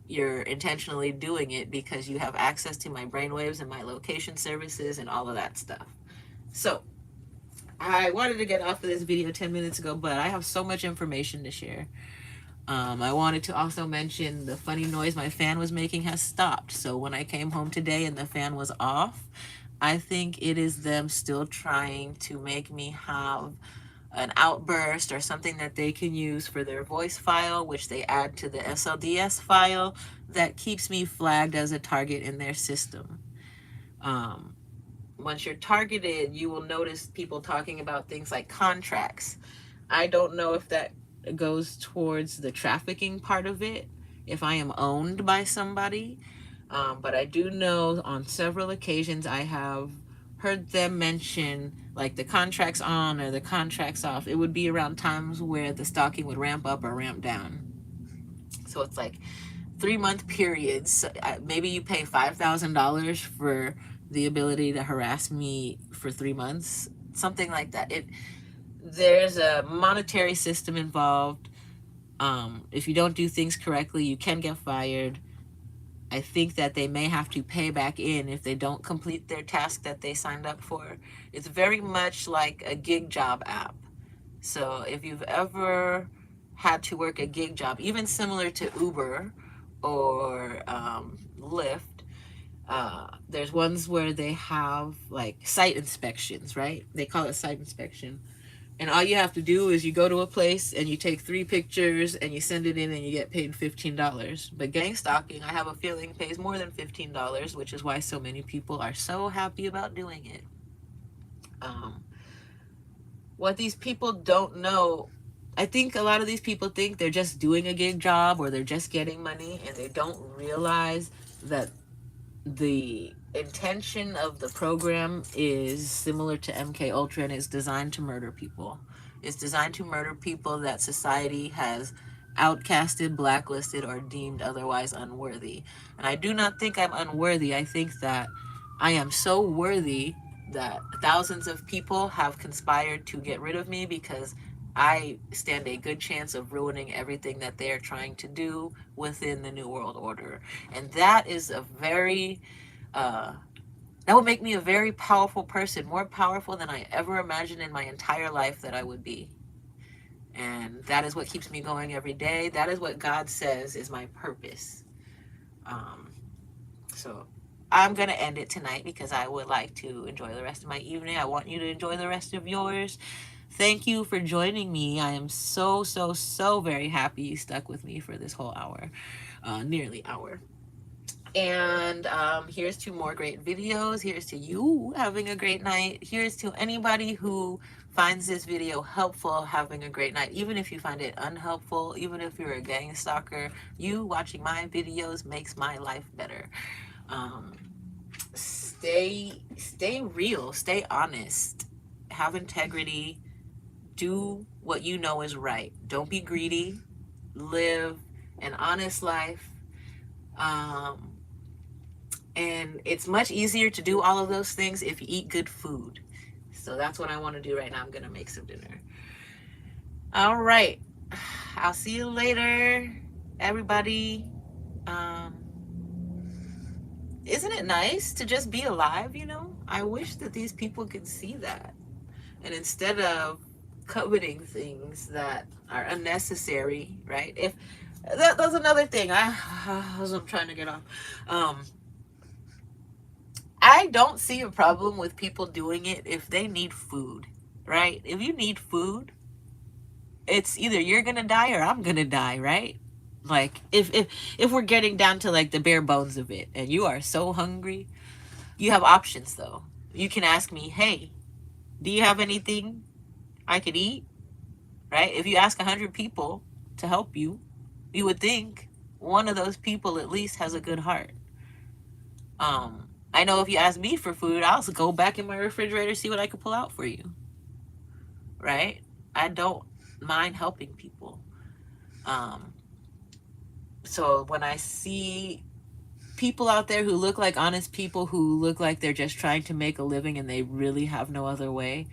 you're intentionally doing it because you have access to my brainwaves and my location services and all of that stuff. So I wanted to get off of this video 10 minutes ago, but I have so much information to share. I wanted to also mention the funny noise my fan was making has stopped. So when I came home today and the fan was off, I think it is them still trying to make me have an outburst or something that they can use for their voice file, which they add to the SLDS file, that keeps me flagged as a target in their system. Once you're targeted, you will notice people talking about things like contracts. I don't know if that goes towards the trafficking part of it, if I am owned by somebody. But I do know on several occasions I have heard them mention like the contracts on or the contracts off. It would be around times where the stalking would ramp up or ramp down. So it's like 3-month periods. Maybe you pay $5,000 for the ability to harass me for 3 months, something like that. There's a monetary system involved. If you don't do things correctly, you can get fired. I think that they may have to pay back in if they don't complete their task that they signed up for. It's very much like a gig job app. So if you've ever had to work a gig job, even similar to Uber or Lyft, there's ones where they have like site inspections, right? They call it site inspection. And all you have to do is you go to a place and you take 3 pictures and you send it in and you get paid $15. But gang stalking, I have a feeling, pays more than $15, which is why so many people are so happy about doing it. What these people don't know, I think a lot of these people think they're just doing a gig job or they're just getting money, and they don't realize that the intention of the program is similar to MK Ultra, and it's designed to murder people. It's designed to murder people that society has outcasted, blacklisted, or deemed otherwise unworthy. And I do not think I'm unworthy. I think that I am so worthy that thousands of people have conspired to get rid of me because I stand a good chance of ruining everything that they are trying to do within the New World Order. And that is a very, that would make me a very powerful person, more powerful than I ever imagined in my entire life that I would be. And that is what keeps me going every day. That is what God says is my purpose. So I'm going to end it tonight because I would like to enjoy the rest of my evening. I want you to enjoy the rest of yours. Thank you for joining me. I am so very happy you stuck with me for this whole hour, nearly hour. And here's to more great videos. Here's to you having a great night. Here's to anybody who finds this video helpful, having a great night. Even if you find it unhelpful, even if you're a gang stalker, you watching my videos makes my life better. Stay real, stay honest, have integrity, do what you know is right. Don't be greedy, live an honest life. And it's much easier to do all of those things if you eat good food. So that's what I want to do right now. I'm going to make some dinner. All right. I'll see you later, everybody. Isn't it nice to just be alive, you know? I wish that these people could see that. And instead of coveting things that are unnecessary, right? If that's another thing I'm trying to get off. I don't see a problem with people doing it if they need food, right? If you need food, it's either you're gonna die or I'm gonna die, right? Like if we're getting down to like the bare bones of it, and you are so hungry, you have options though. You can ask me, hey, do you have anything I could eat? Right? If you ask 100 people to help you, you would think one of those people at least has a good heart. I know if you ask me for food, I'll go back in my refrigerator, see what I can pull out for you. Right? I don't mind helping people. Um, so when I see people out there who look like honest people, who look like they're just trying to make a living and they really have no other way,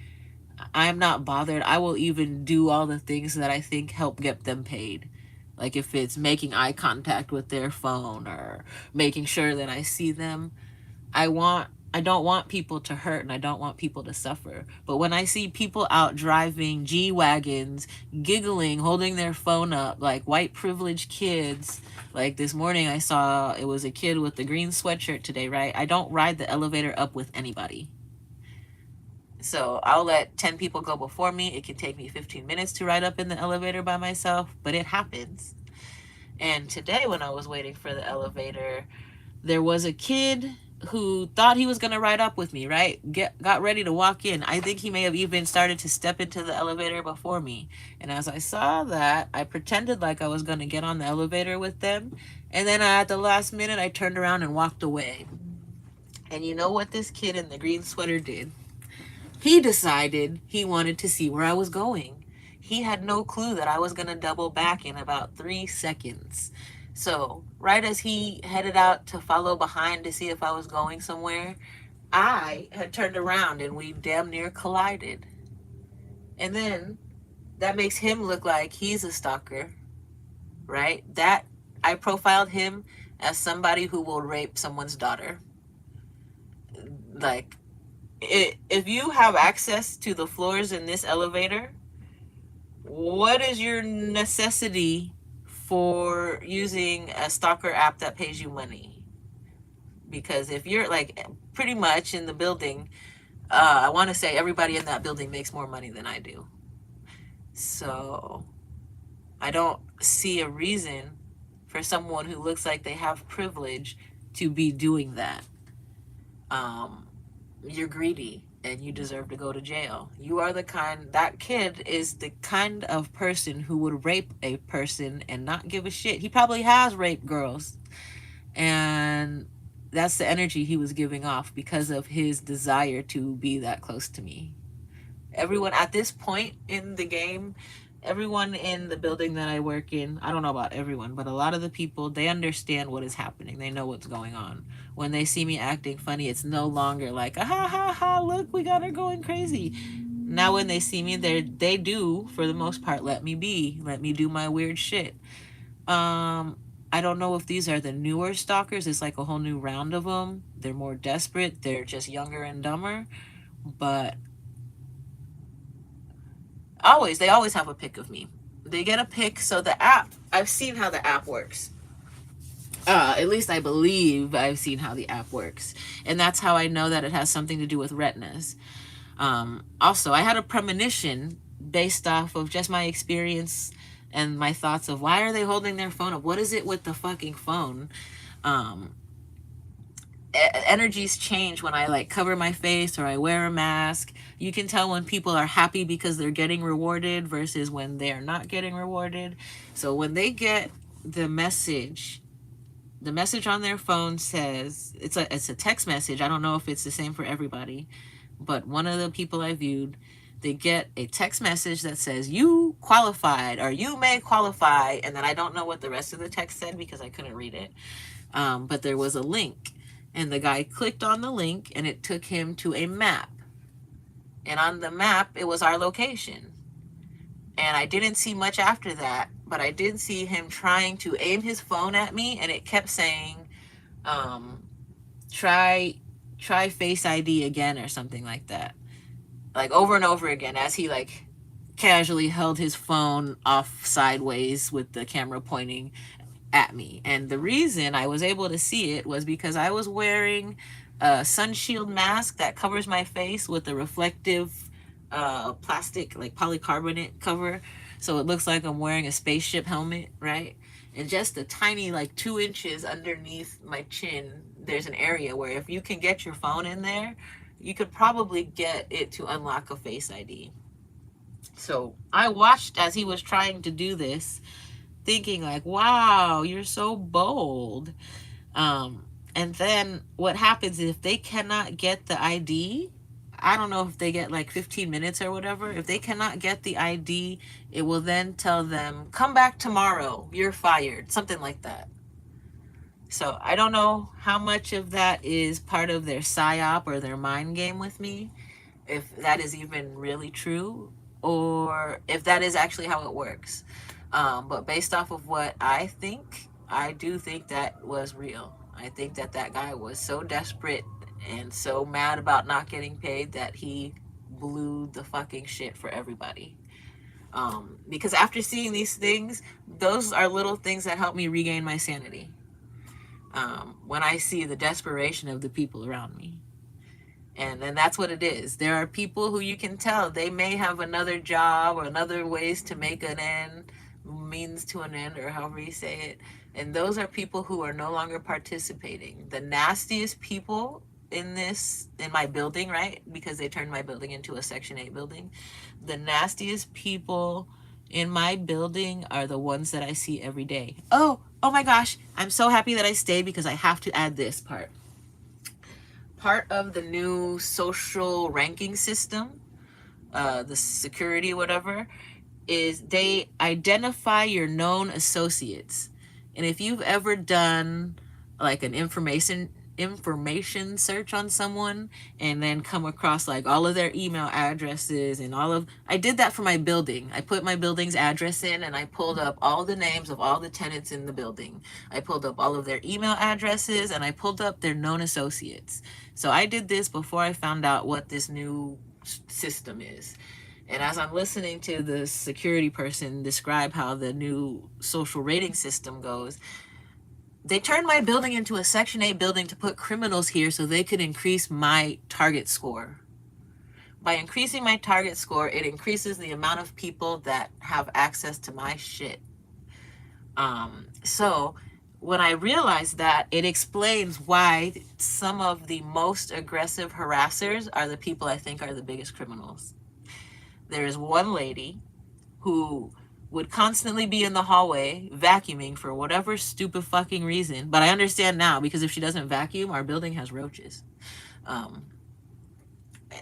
I'm not bothered. I will even do all the things that I think help get them paid. Like if it's making eye contact with their phone or making sure that I see them. I don't want people to hurt and I don't want people to suffer. But when I see people out driving G-Wagons, giggling, holding their phone up like white privileged kids, like this morning I saw it was a kid with the green sweatshirt today, right? I don't ride the elevator up with anybody. So I'll let 10 people go before me. It can take me 15 minutes to ride up in the elevator by myself, but it happens. And today, when I was waiting for the elevator, there was a kid who thought he was going to ride up with me, right? Got ready to walk in. I think he may have even started to step into the elevator before me. And as I saw that, I pretended like I was going to get on the elevator with them. And then at the last minute, I turned around and walked away. And you know what this kid in the green sweater did? He decided he wanted to see where I was going. He had no clue that I was going to double back in about 3 seconds. So, right as he headed out to follow behind to see if I was going somewhere, I had turned around and we damn near collided. And then that makes him look like he's a stalker, right? That I profiled him as somebody who will rape someone's daughter. Like, if you have access to the floors in this elevator, what is your necessity for using a stalker app that pays you money? Because if you're like pretty much in the building, I want to say everybody in that building makes more money than I do. So I don't see a reason for someone who looks like they have privilege to be doing that. You're greedy and you deserve to go to jail. You are that kid is the kind of person who would rape a person and not give a shit. He probably has raped girls. And that's the energy he was giving off because of his desire to be that close to me. Everyone at this point in the game, everyone in the building that I work in, I don't know about everyone, but a lot of the people, they understand what is happening. They know what's going on. When they see me acting funny, it's no longer like, ah, ha, ha, ha, look, we got her going crazy. Now when they see me, they do, for the most part, let me be. Let me do my weird shit. I don't know if these are the newer stalkers. It's like a whole new round of them. They're more desperate. They're just younger and dumber. But they always have a pic of me. They get a pic. So the app, I've seen how the app works. At least I believe I've seen how the app works. And that's how I know that it has something to do with retinas. Also, I had a premonition based off of just my experience and my thoughts of why are they holding their phone up? What is it with the fucking phone? Energies change when I like cover my face or I wear a mask. You can tell when people are happy because they're getting rewarded versus when they're not getting rewarded. So when they get the message on their phone says, it's a text message. I don't know if it's the same for everybody, but one of the people I viewed, they get a text message that says, you qualified or you may qualify. And then I don't know what the rest of the text said because I couldn't read it. But there was a link and the guy clicked on the link and it took him to a map. And on the map, it was our location. And I didn't see much after that, but I did see him trying to aim his phone at me and it kept saying, try Face ID again or something like that. Like over and over again as he like casually held his phone off sideways with the camera pointing at me. And the reason I was able to see it was because I was wearing a sun shield mask that covers my face with a reflective plastic like polycarbonate cover, so it looks like I'm wearing a spaceship helmet, right? And just a tiny like 2 inches underneath my chin, there's an area where if you can get your phone in there, you could probably get it to unlock a Face ID. So I watched as he was trying to do this, thinking like, wow, you're so bold. And then what happens is if they cannot get the ID, I don't know if they get like 15 minutes or whatever. If they cannot get the ID, it will then tell them, come back tomorrow, you're fired, something like that. So I don't know how much of that is part of their psyop or their mind game with me, if that is even really true, or if that is actually how it works. But based off of what I think, I do think that was real. I think that that guy was so desperate and so mad about not getting paid that he blew the fucking shit for everybody. Because after seeing these things, those are little things that help me regain my sanity. When I see the desperation of the people around me. And that's what it is. There are people who you can tell they may have another job or another ways to make an end, means to an end, or however you say it. And those are people who are no longer participating. The nastiest people in my building, right? Because they turned my building into a Section 8 building. The nastiest people in my building are the ones that I see every day. Oh my gosh. I'm so happy that I stayed because I have to add this part. Part of the new social ranking system, the security, whatever, is they identify your known associates. And if you've ever done like an information search on someone and then come across like all of their email addresses and I did that for my building. I put my building's address in and I pulled up all the names of all the tenants in the building. I pulled up all of their email addresses and I pulled up their known associates. So I did this before I found out what this new system is. And as I'm listening to the security person describe how the new social rating system goes, they turned my building into a Section 8 building to put criminals here so they could increase my target score. By increasing my target score, it increases the amount of people that have access to my shit. So when I realized that, it explains why some of the most aggressive harassers are the people I think are the biggest criminals. There is one lady who would constantly be in the hallway vacuuming for whatever stupid fucking reason. But I understand now, because if she doesn't vacuum, our building has roaches.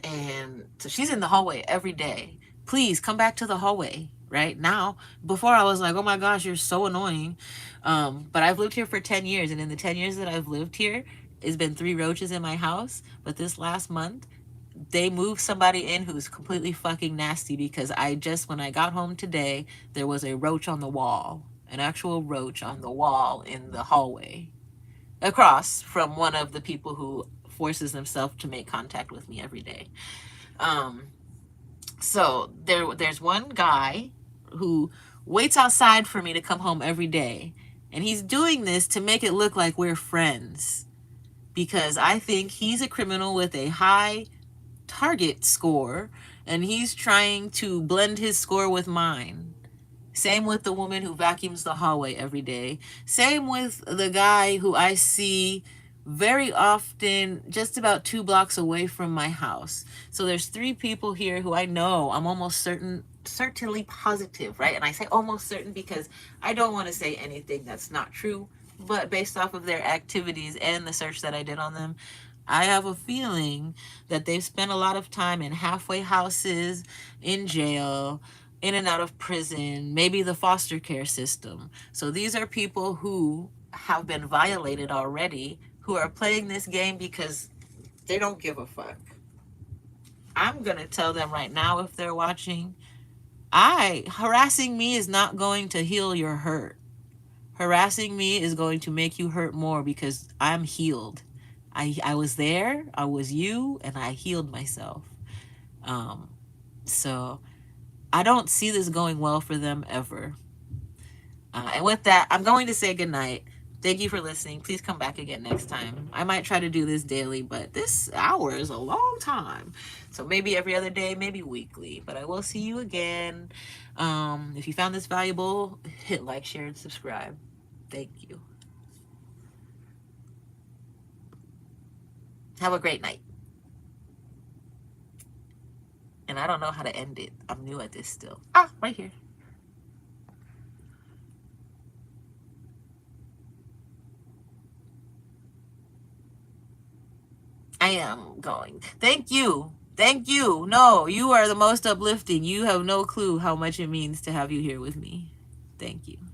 And so she's in the hallway every day. Please come back to the hallway right now. Before I was like, oh my gosh, you're so annoying. But I've lived here for 10 years. And in the 10 years that I've lived here, it's been 3 roaches in my house. But this last month, they moved somebody in who's completely fucking nasty, because when I got home today, there was a roach on the wall, an actual roach on the wall in the hallway, across from one of the people who forces themselves to make contact with me every day. So there's one guy who waits outside for me to come home every day, and he's doing this to make it look like we're friends, because I think he's a criminal with a high target score and he's trying to blend his score with mine. Same with the woman who vacuums the hallway every day. Same with the guy who I see very often just about 2 blocks away from my house. So there's 3 people here who I know, I'm almost certainly positive, right? And I say almost certain because I don't want to say anything that's not true, but based off of their activities and the search that I did on them, I have a feeling that they've spent a lot of time in halfway houses, in jail, in and out of prison, maybe the foster care system. So these are people who have been violated already, who are playing this game because they don't give a fuck. I'm going to tell them right now, if they're watching, harassing me is not going to heal your hurt. Harassing me is going to make you hurt more, because I'm healed. I was there, I was you, and I healed myself. So I don't see this going well for them ever. And with that, I'm going to say goodnight. Thank you for listening. Please come back again next time. I might try to do this daily, but this hour is a long time. So maybe every other day, maybe weekly. But I will see you again. If you found this valuable, hit like, share, and subscribe. Thank you. Have a great night. And I don't know how to end it. I'm new at this still. Right here. I am going. Thank you Thank you. No, you are the most uplifting. You have no clue how much it means to have you here with me. Thank you.